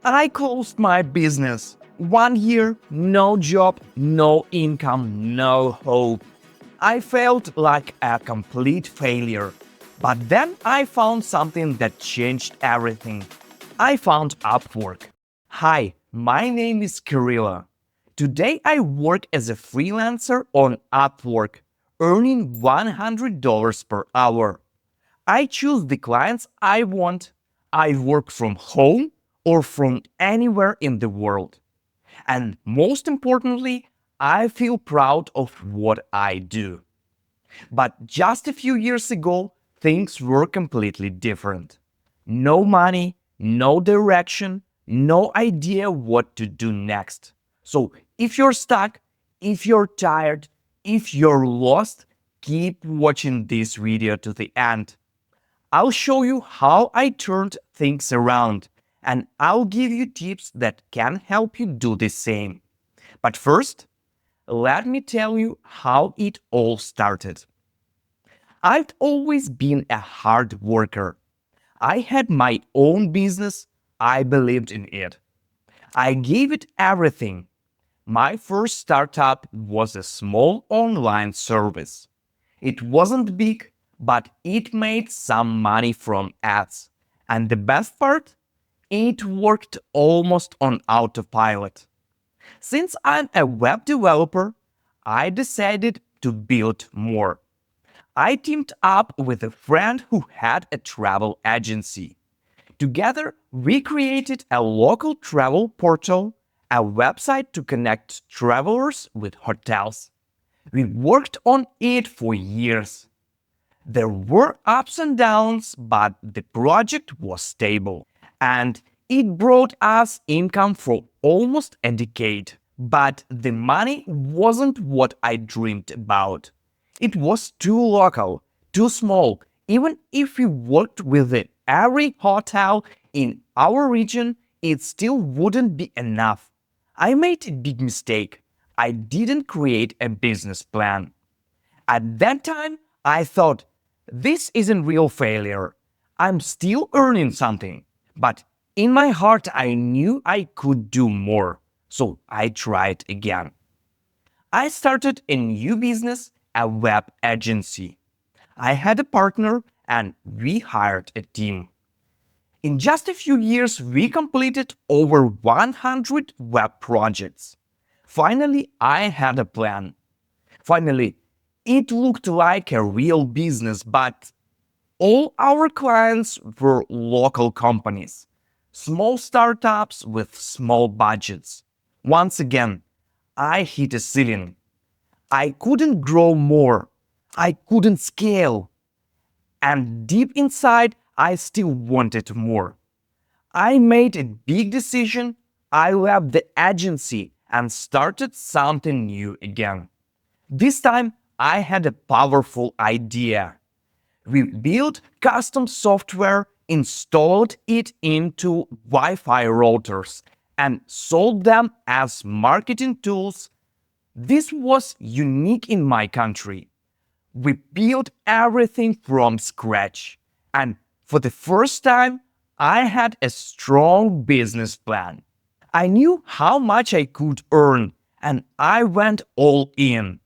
I closed my business. 1 year, no job, no income, no hope. I felt like a complete failure. But then I found something that changed everything. I found Upwork. Hi, my name is Kirilla. Today I work as a freelancer on Upwork, earning $100 per hour. I choose the clients I want. I work from home or from anywhere in the world. And most importantly, I feel proud of what I do. But just a few years ago, things were completely different. No money, no direction, no idea what to do next. So if you're stuck, if you're tired, if you're lost, keep watching this video to the end. I'll show you how I turned things around, and I'll give you tips that can help you do the same. But first, let me tell you how it all started. I've always been a hard worker. I had my own business. I believed in it. I gave it everything. My first startup was a small online service. It wasn't big, but it made some money from ads. And the best part? It worked almost on autopilot. Since I'm a web developer, I decided to build more. I teamed up with a friend who had a travel agency. Together, we created a local travel portal, a website to connect travelers with hotels. We worked on it for years. There were ups and downs, but the project was stable. And it brought us income for almost a decade. But the money wasn't what I dreamed about. It was too local, too small. Even if we worked with every hotel in our region, it still wouldn't be enough. I made a big mistake. I didn't create a business plan. At that time, I thought, this isn't real failure. I'm still earning something. But in my heart, I knew I could do more. So I tried again. I started a new business, a web agency. I had a partner and we hired a team. In just a few years, we completed over 100 web projects. Finally, I had a plan. Finally, it looked like a real business, but all our clients were local companies, small startups with small budgets. Once again, I hit a ceiling. I couldn't grow more. I couldn't scale. And deep inside, I still wanted more. I made a big decision. I left the agency and started something new again. This time, I had a powerful idea. We built custom software, installed it into Wi-Fi routers, and sold them as marketing tools. This was unique in my country. We built everything from scratch. And for the first time, I had a strong business plan. I knew how much I could earn, and I went all in.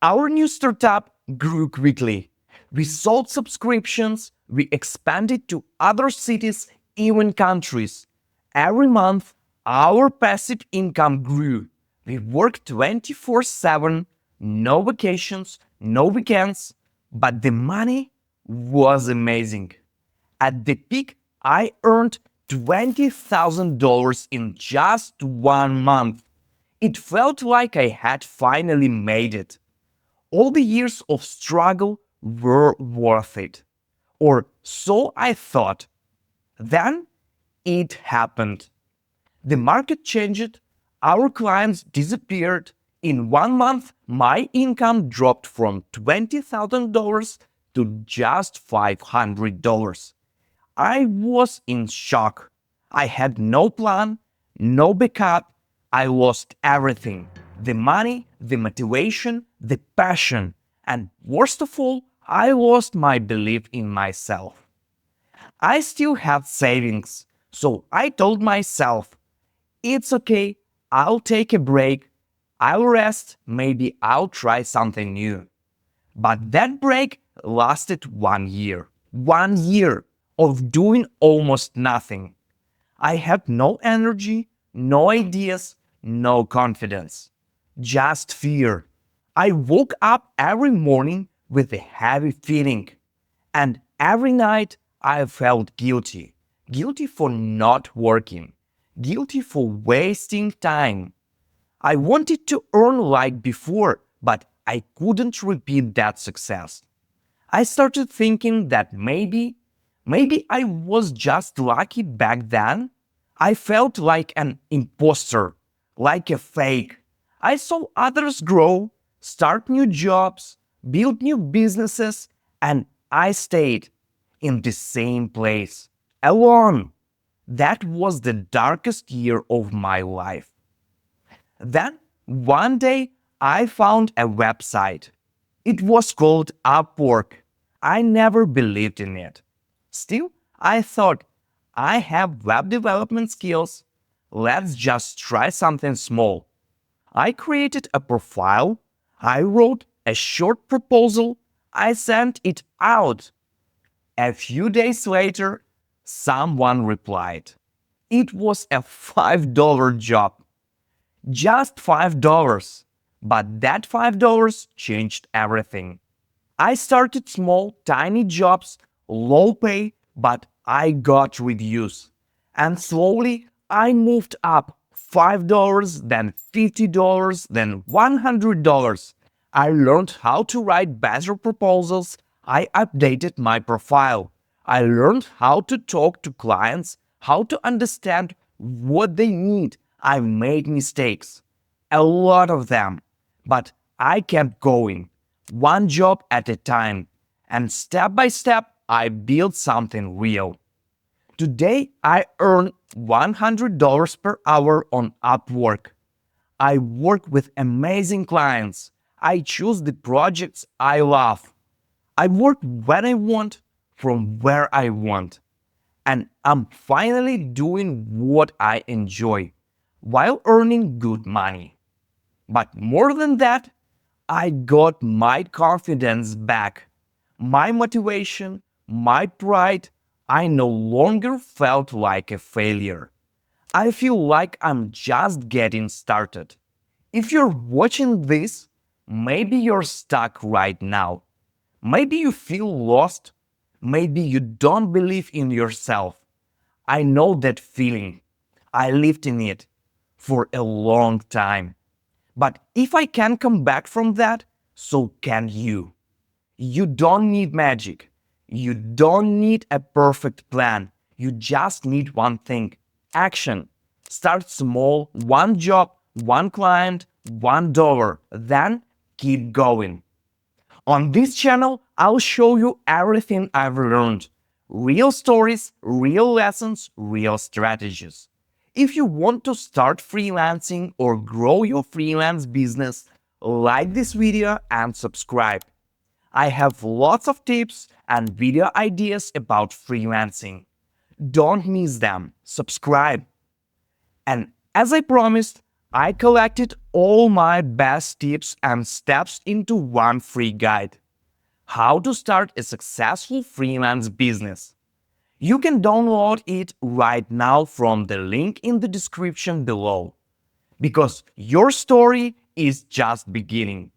Our new startup grew quickly. We sold subscriptions, we expanded to other cities, even countries. Every month, our passive income grew. We worked 24/7, no vacations, no weekends, but the money was amazing. At the peak, I earned $20,000 in just 1 month. It felt like I had finally made it. All the years of struggle were worth it. Or so I thought. Then it happened. The market changed, our clients disappeared. In 1 month, my income dropped from $20,000 to just $500. I was in shock. I had no plan, no backup. I lost everything: the money, the motivation, the passion. And worst of all, I lost my belief in myself. I still had savings, so I told myself, it's okay, I'll take a break, I'll rest, maybe I'll try something new. But that break lasted 1 year. 1 year of doing almost nothing. I had no energy, no ideas, no confidence. Just fear. I woke up every morning with a heavy feeling. And every night I felt guilty. Guilty for not working. Guilty for wasting time. I wanted to earn like before, but I couldn't repeat that success. I started thinking that maybe I was just lucky back then. I felt like an imposter, like a fake. I saw others grow, start new jobs, build new businesses, and I stayed in the same place, alone. That was the darkest year of my life. Then, one day, I found a website. It was called Upwork. I never believed in it. Still, I thought, I have web development skills. Let's just try something small. I created a profile. I wrote a short proposal. I sent it out. A few days later, someone replied. It was a $5 job. Just $5. But that $5 changed everything. I started small, tiny jobs, low pay, but I got reviews. And slowly I moved up $5, then $50, then $100. I learned how to write better proposals. I updated my profile. I learned how to talk to clients, how to understand what they need. I made mistakes, a lot of them, but I kept going, one job at a time, and step by step, I built something real. Today, I earn $100 per hour on Upwork. I work with amazing clients. I choose the projects I love. I work when I want, from where I want. And I'm finally doing what I enjoy while earning good money. But more than that, I got my confidence back, my motivation, my pride. I no longer felt like a failure. I feel like I'm just getting started. If you're watching this, maybe you're stuck right now. Maybe you feel lost. Maybe you don't believe in yourself. I know that feeling. I lived in it for a long time. But if I can come back from that, so can you. You don't need magic. You don't need a perfect plan. You just need one thing: action. Start small, one job, one client, $1. Then keep going. On this channel, I'll show you everything I've learned. Real stories, real lessons, real strategies. If you want to start freelancing or grow your freelance business, like this video and subscribe. I have lots of tips and video ideas about freelancing. Don't miss them. Subscribe. And as I promised, I collected all my best tips and steps into one free guide: how to start a successful freelance business. You can download it right now from the link in the description below. Because your story is just beginning.